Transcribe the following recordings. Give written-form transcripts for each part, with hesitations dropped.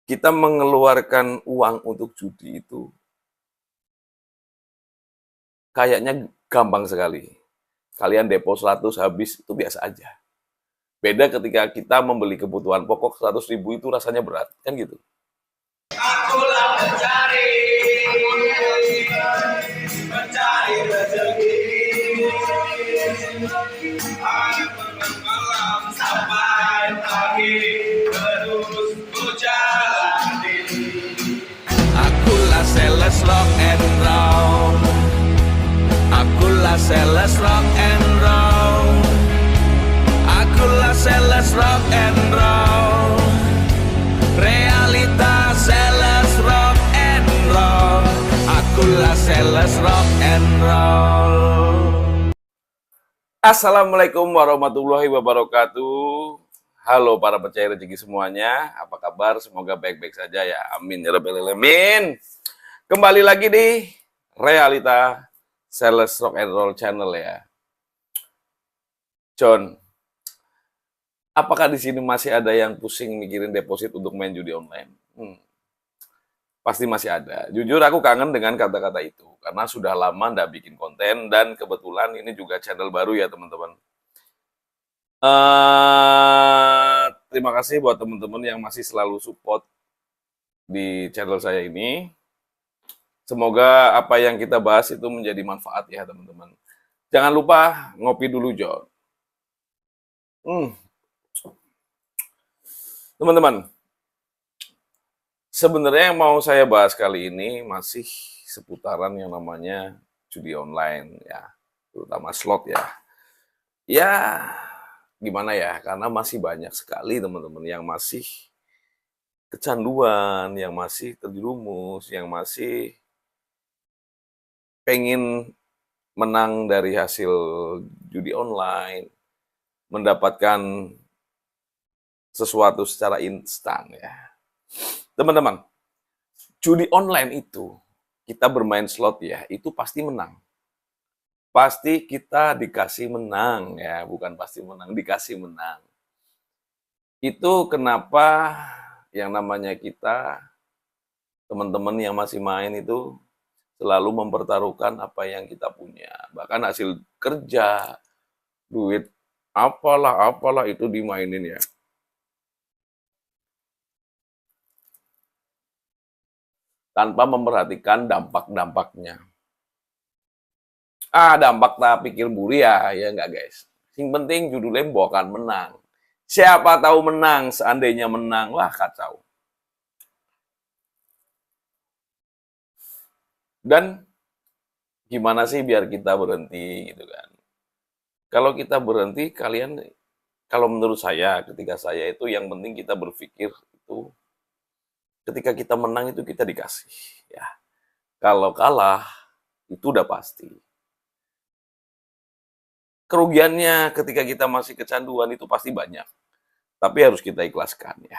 kita mengeluarkan uang untuk judi itu kayaknya gampang sekali. Kalian depo 100 habis itu biasa aja. Beda ketika kita membeli kebutuhan pokok 100.000 itu rasanya berat, kan gitu. Akulah mencari rezeki. Malam sampai pagi terus ku jalani. Akulah sales rock and roll. Akulah sales rock and roll. Akulah sales rock and roll. Realita sales rock and roll. Akulah sales rock and roll. Assalamualaikum warahmatullahi wabarakatuh. Halo para pencari rezeki semuanya, apa kabar? Semoga baik-baik saja ya. Amin ya rabbal alamin. Kembali lagi di Realita Sales Rock and Roll Channel ya. John, apakah di sini masih ada yang pusing mikirin deposit untuk main judi online? Pasti masih ada. Jujur aku kangen dengan kata-kata itu karena sudah lama nggak bikin konten dan kebetulan ini juga channel baru ya teman-teman. Terima kasih buat teman-teman yang masih selalu support di channel saya ini. Semoga apa yang kita bahas itu menjadi manfaat ya teman-teman. Jangan lupa ngopi dulu John. Teman-teman, sebenarnya yang mau saya bahas kali ini masih seputaran yang namanya judi online ya, terutama slot ya. Ya, gimana ya, karena masih banyak sekali teman-teman yang masih kecanduan, yang masih terjerumus, yang masih pengen menang dari hasil judi online, mendapatkan sesuatu secara instan ya. Teman-teman, judi online itu, kita bermain slot ya, itu pasti menang. Pasti kita dikasih menang ya, bukan pasti menang, dikasih menang. Itu kenapa yang namanya kita, teman-teman yang masih main itu selalu mempertaruhkan apa yang kita punya. Bahkan hasil kerja, duit, apalah itu dimainin ya. Tanpa memperhatikan dampak-dampaknya. Dampak tak pikir buri ya enggak guys. Yang penting judulnya bukan menang. Siapa tahu menang, seandainya menang, wah kacau. Dan gimana sih biar kita berhenti gitu kan. Kalau kita berhenti, kalau menurut saya, ketika saya itu yang penting kita berpikir itu, ketika kita menang itu kita dikasih. Ya, kalau kalah, itu udah pasti. Kerugiannya ketika kita masih kecanduan itu pasti banyak. Tapi harus kita ikhlaskan ya.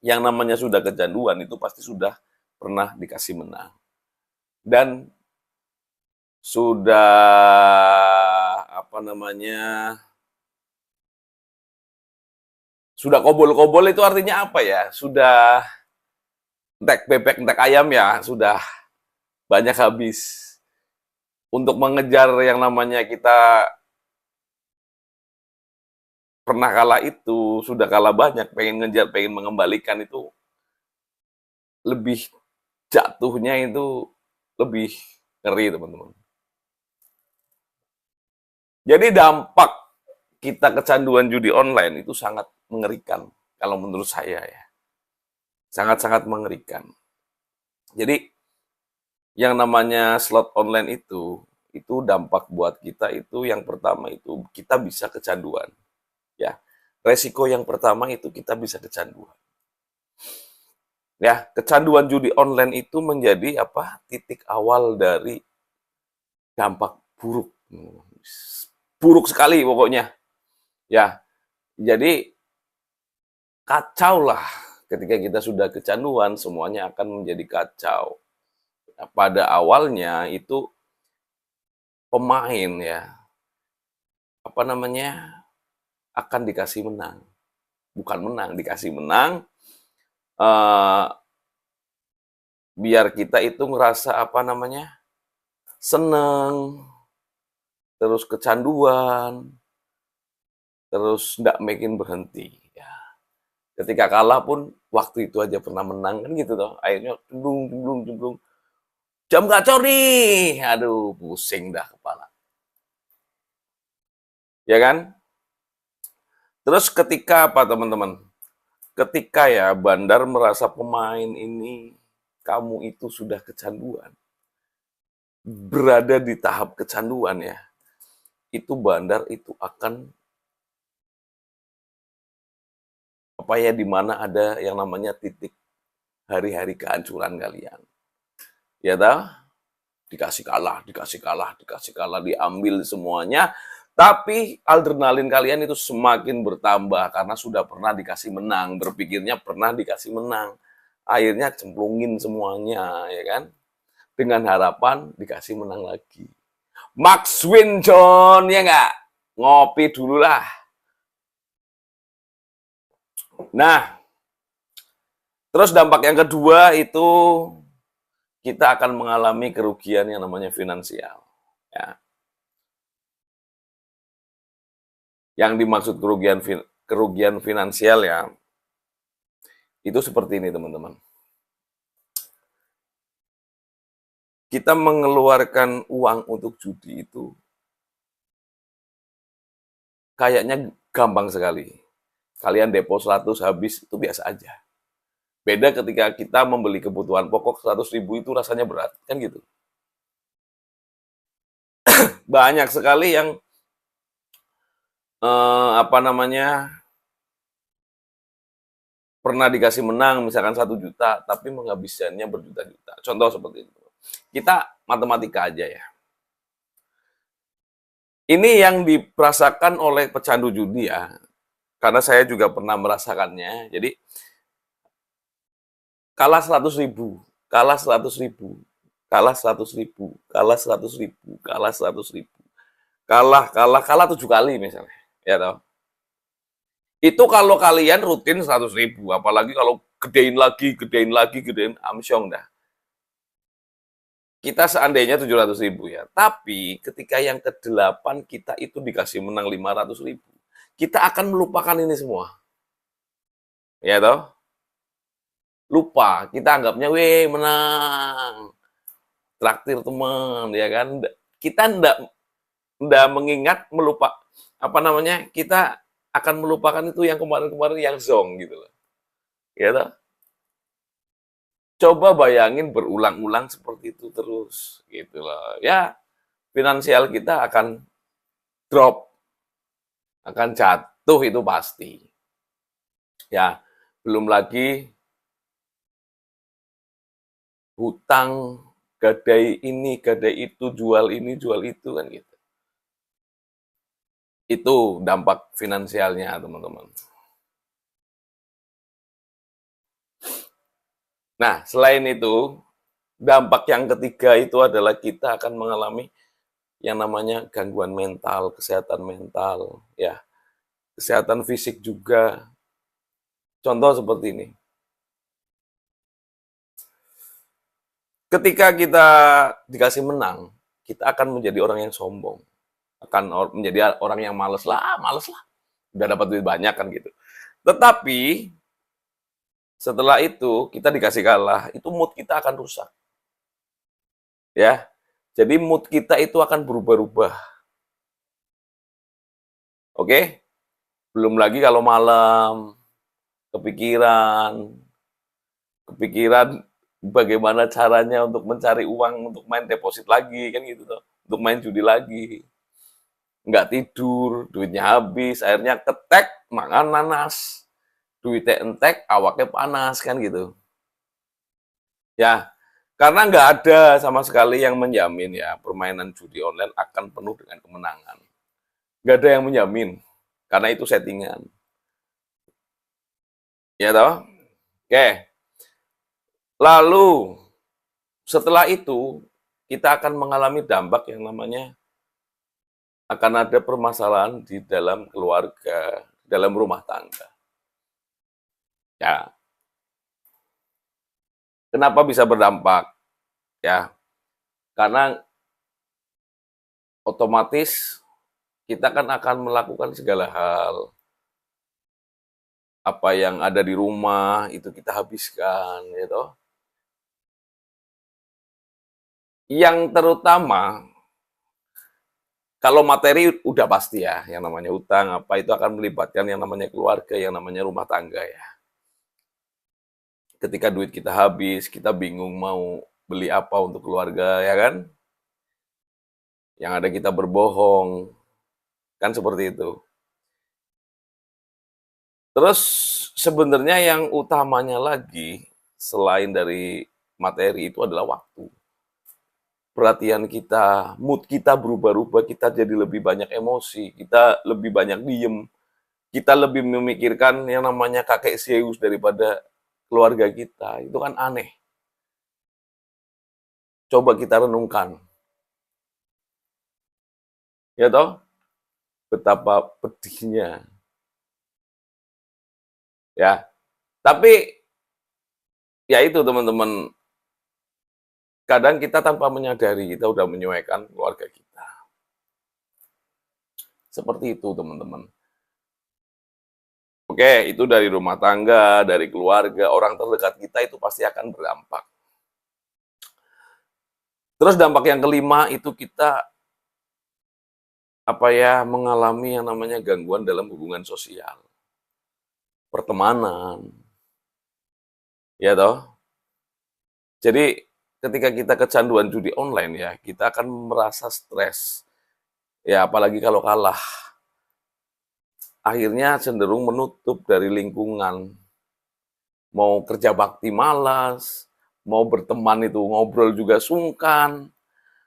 Yang namanya sudah kecanduan itu pasti sudah pernah dikasih menang. Dan sudah sudah kobol-kobol itu artinya apa ya? Sudah entek bebek, entek ayam ya, sudah banyak habis. Untuk mengejar yang namanya kita pernah kalah itu, sudah kalah banyak, pengen ngejar, pengen mengembalikan itu, lebih jatuhnya itu lebih ngeri teman-teman. Jadi dampak kita kecanduan judi online itu sangat mengerikan kalau menurut saya ya. Sangat-sangat mengerikan. Jadi yang namanya slot online itu dampak buat kita itu yang pertama itu kita bisa kecanduan. Ya. Resiko yang pertama itu kita bisa kecanduan. Ya, kecanduan judi online itu menjadi apa? Titik awal dari dampak buruk. Buruk sekali pokoknya. Ya. Jadi kacau lah ketika kita sudah kecanduan, semuanya akan menjadi kacau. Nah, pada awalnya itu pemain ya, akan dikasih menang. Bukan menang, dikasih menang. eh, biar kita itu ngerasa apa namanya, seneng, terus kecanduan, terus nggak makin berhenti. Ya. Ketika kalah pun waktu itu aja pernah menang kan gitu toh. Akhirnya cemplung, cemplung, cemplung. Jam gacor nih, aduh pusing dah kepala. Ya kan? Terus ketika apa teman-teman? Ketika ya Bandar merasa pemain ini, kamu itu sudah kecanduan, berada di tahap kecanduan ya, itu Bandar itu akan apa ya, di mana ada yang namanya titik hari-hari kehancuran kalian. Ya dah, dikasih kalah, dikasih kalah, dikasih kalah, diambil semuanya, tapi adrenalin kalian itu semakin bertambah karena sudah pernah dikasih menang, berpikirnya pernah dikasih menang. Akhirnya cemplungin semuanya, ya kan? Dengan harapan dikasih menang lagi. Max win, John, ya nggak? Ngopi dulu lah. Nah, terus dampak yang kedua itu kita akan mengalami kerugian yang namanya finansial. Ya. Yang dimaksud kerugian finansial ya, itu seperti ini teman-teman. Kita mengeluarkan uang untuk judi itu kayaknya gampang sekali. Kalian depo 100 habis itu biasa aja. Beda ketika kita membeli kebutuhan pokok 100.000 itu rasanya berat, kan gitu. Banyak sekali yang apa namanya, pernah dikasih menang misalkan 1 juta, tapi menghabiskannya berjuta-juta. Contoh seperti itu. Kita matematika aja ya. Ini yang dirasakan oleh pecandu judi ya, karena saya juga pernah merasakannya. Jadi kalah 100.000, kalah 100.000, kalah 100.000, kalah 100.000, kalah 100.000, kalah 7 kali misalnya, ya toh. Itu kalau kalian rutin 100.000, apalagi kalau gedein lagi, gedein lagi, gedein, amsyong dah. Kita seandainya 700.000 ya, tapi ketika yang ke-8 kita itu dikasih menang 500.000, kita akan melupakan ini semua. Ya toh? Lupa, kita anggapnya, weh menang, traktir teman, ya kan? Kita ndak mengingat, apa namanya, kita akan melupakan itu yang kemarin-kemarin yang zong gitu loh. Ya toh? Coba bayangin berulang-ulang seperti itu terus gitu loh. Ya, finansial kita akan drop, akan jatuh itu pasti. Ya, belum lagi hutang, gadai ini, gadai itu, jual ini, jual itu kan gitu. Itu dampak finansialnya, teman-teman. Nah, selain itu, dampak yang ketiga itu adalah kita akan mengalami yang namanya gangguan mental, kesehatan mental, ya, kesehatan fisik juga. Contoh seperti ini. Ketika kita dikasih menang, kita akan menjadi orang yang sombong. Akan menjadi orang yang males lah. Udah dapat duit banyak kan gitu. Tetapi setelah itu kita dikasih kalah, itu mood kita akan rusak. Ya. Jadi mood kita itu akan berubah-ubah. Oke? Belum lagi kalau malam kepikiran bagaimana caranya untuk mencari uang untuk main deposit lagi kan gitu tuh, untuk main judi lagi. Nggak tidur, duitnya habis, akhirnya ketek, makan nanas, duitnya entek, awaknya panas kan gitu. Ya, karena nggak ada sama sekali yang menjamin ya permainan judi online akan penuh dengan kemenangan. Nggak ada yang menjamin, karena itu settingan. Ya toh? Oke. Lalu, setelah itu, kita akan mengalami dampak yang namanya akan ada permasalahan di dalam keluarga, dalam rumah tangga. Ya. Kenapa bisa berdampak? Ya, karena otomatis kita kan akan melakukan segala hal. Apa yang ada di rumah itu kita habiskan, gitu. Yang terutama kalau materi udah pasti ya, yang namanya utang apa itu akan melibatkan yang namanya keluarga, yang namanya rumah tangga ya. Ketika duit kita habis, kita bingung mau beli apa untuk keluarga ya kan? Yang ada kita berbohong, kan seperti itu. Terus sebenarnya yang utamanya lagi selain dari materi itu adalah waktu. Perhatian kita, mood kita berubah-ubah, kita jadi lebih banyak emosi, kita lebih banyak diem, kita lebih memikirkan yang namanya kakek Zeus daripada keluarga kita. Itu kan aneh. Coba kita renungkan. Ya toh? Betapa pedihnya. Ya. Tapi ya itu teman-teman, kadang kita tanpa menyadari kita udah menyuaikan keluarga kita. Seperti itu teman-teman. Oke, itu dari rumah tangga, dari keluarga, orang terdekat kita itu pasti akan berdampak. Terus dampak yang kelima itu kita mengalami yang namanya gangguan dalam hubungan sosial, pertemanan, ya toh. Jadi ketika kita kecanduan judi online ya, kita akan merasa stres. Ya apalagi kalau kalah, akhirnya cenderung menutup dari lingkungan. Mau kerja bakti malas, mau berteman itu ngobrol juga sungkan.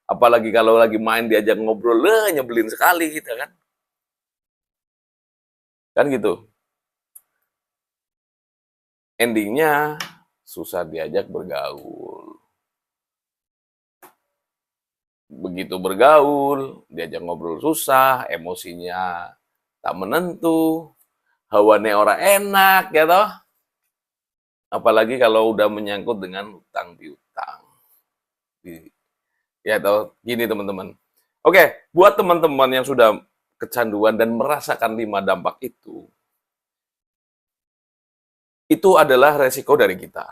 Apalagi kalau lagi main diajak ngobrol, nyebelin sekali gitu kan. Kan gitu. Endingnya susah diajak bergaul. Begitu bergaul, diajak ngobrol susah, emosinya tak menentu, hawane orang enak ya toh. Apalagi kalau udah menyangkut dengan hutang piutang. Ya toh, gini teman-teman. Oke, buat teman-teman yang sudah kecanduan dan merasakan 5 dampak itu adalah resiko dari kita.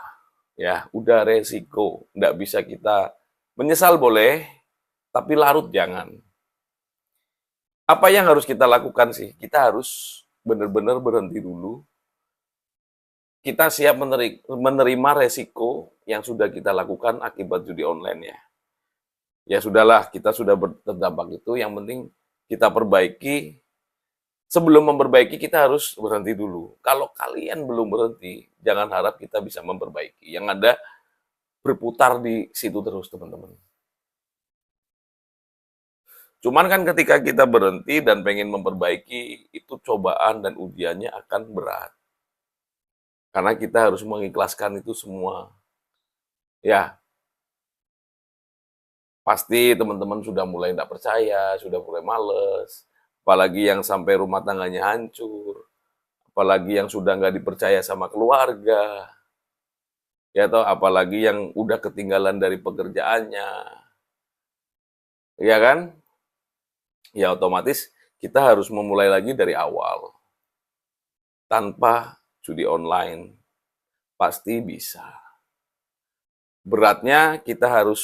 Ya, udah resiko. Nggak bisa kita menyesal boleh, tapi larut jangan. Apa yang harus kita lakukan sih? Kita harus benar-benar berhenti dulu. Kita siap menerima resiko yang sudah kita lakukan akibat judi online ya. Ya sudahlah, kita sudah terdampak itu, yang penting kita perbaiki. Sebelum memperbaiki, kita harus berhenti dulu. Kalau kalian belum berhenti, jangan harap kita bisa memperbaiki. Yang ada berputar di situ terus, teman-teman. Cuman kan ketika kita berhenti dan pengen memperbaiki, itu cobaan dan ujiannya akan berat. Karena kita harus mengikhlaskan itu semua. Ya, pasti teman-teman sudah mulai tidak percaya, sudah mulai males. Apalagi yang sampai rumah tangganya hancur. Apalagi yang sudah nggak dipercaya sama keluarga. Ya toh, apalagi yang udah ketinggalan dari pekerjaannya. Ya kan? Ya otomatis kita harus memulai lagi dari awal. Tanpa judi online. Pasti bisa. Beratnya kita harus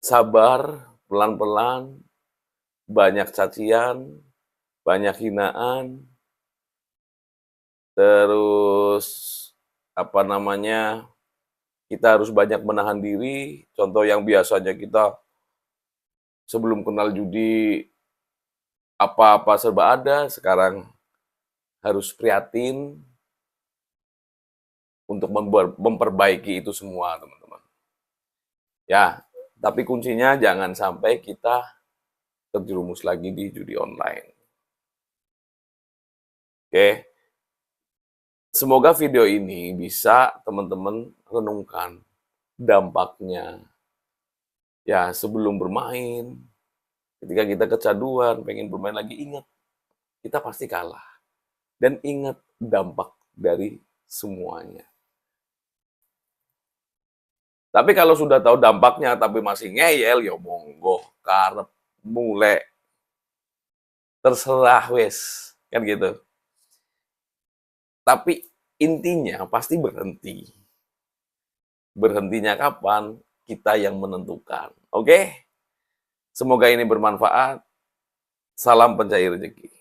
sabar, pelan-pelan, banyak cacian, banyak hinaan, terus kita harus banyak menahan diri. Contoh yang biasanya kita sebelum kenal judi apa-apa serba ada, sekarang harus prihatin untuk memperbaiki itu semua, teman-teman. Ya, tapi kuncinya jangan sampai kita terjerumus lagi di judi online. Oke, semoga video ini bisa teman-teman renungkan dampaknya. Ya, sebelum bermain, ketika kita kecanduan, pengen bermain lagi, ingat, kita pasti kalah. Dan ingat dampak dari semuanya. Tapi kalau sudah tahu dampaknya tapi masih ngeyel, ya monggo, karep mulai terserah wes, kan gitu. Tapi intinya pasti berhenti. Berhentinya kapan? Kita yang menentukan. Oke? Semoga ini bermanfaat. Salam pencair rezeki.